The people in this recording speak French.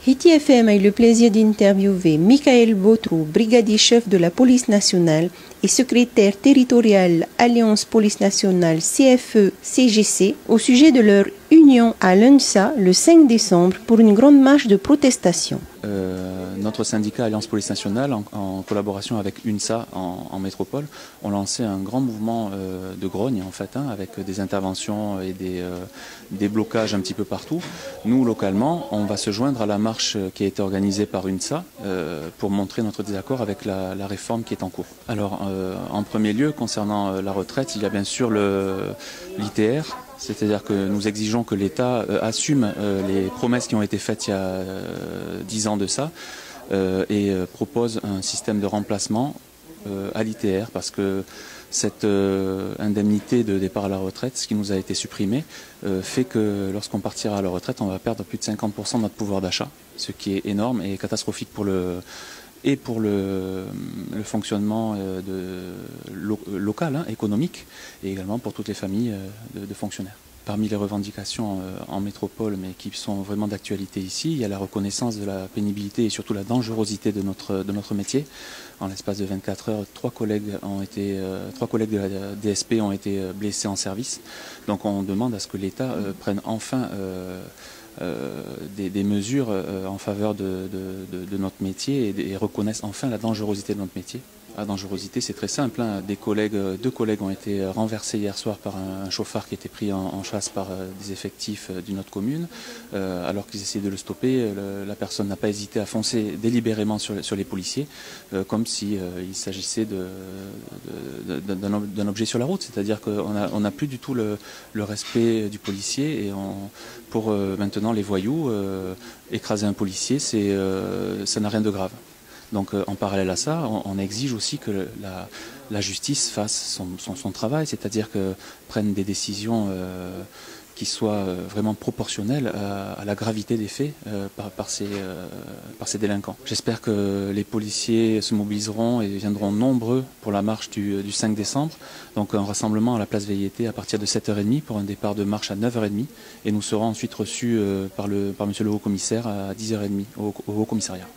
Hiti FM a eu le plaisir d'interviewer Michael Botrou, brigadier chef de la police nationale et secrétaire territorial Alliance Police Nationale CFE-CGC au sujet de leur union à l'UNSA le 5 décembre pour une grande marche de protestation. Notre syndicat Alliance Police Nationale, en collaboration avec UNSA en métropole, ont lancé un grand mouvement de grogne en fait, avec des interventions et des blocages un petit peu partout. Nous, localement, on va se joindre à la marche qui a été organisée par UNSA pour montrer notre désaccord avec la réforme qui est en cours. Alors, en premier lieu, concernant la retraite, il y a bien sûr l'ITR. C'est-à-dire que nous exigeons que l'État assume les promesses qui ont été faites il y a 10 ans de ça et propose un système de remplacement à l'ITR parce que cette indemnité de départ à la retraite, ce qui nous a été supprimé, fait que lorsqu'on partira à la retraite, on va perdre plus de 50% de notre pouvoir d'achat, ce qui est énorme et catastrophique pour le fonctionnement local, économique, et également pour toutes les familles de fonctionnaires. Parmi les revendications en métropole, mais qui sont vraiment d'actualité ici, il y a la reconnaissance de la pénibilité et surtout la dangerosité de notre métier. En l'espace de 24 heures, 3 collègues de la DSP ont été blessés en service. Donc on demande à ce que l'État prenne enfin des mesures en faveur de notre métier et reconnaissent enfin la dangerosité de notre métier. La dangerosité, c'est très simple. Deux collègues ont été renversés hier soir par un chauffard qui était pris en chasse par des effectifs d'une autre commune. Alors qu'ils essayaient de le stopper, la personne n'a pas hésité à foncer délibérément sur les policiers, comme s'il s'agissait d'un objet sur la route. C'est-à-dire qu'on n'a plus du tout le respect du policier et pour maintenant les voyous, écraser un policier, ça n'a rien de grave. Donc en parallèle à ça, on exige aussi que la justice fasse son travail, c'est-à-dire que prenne des décisions qui soient vraiment proportionnelles à la gravité des faits par ces délinquants. J'espère que les policiers se mobiliseront et viendront nombreux pour la marche du 5 décembre. Donc un rassemblement à la place Vieilleté à partir de 7h30 pour un départ de marche à 9h30. Et nous serons ensuite reçus par monsieur le haut-commissaire à 10h30 au haut-commissariat.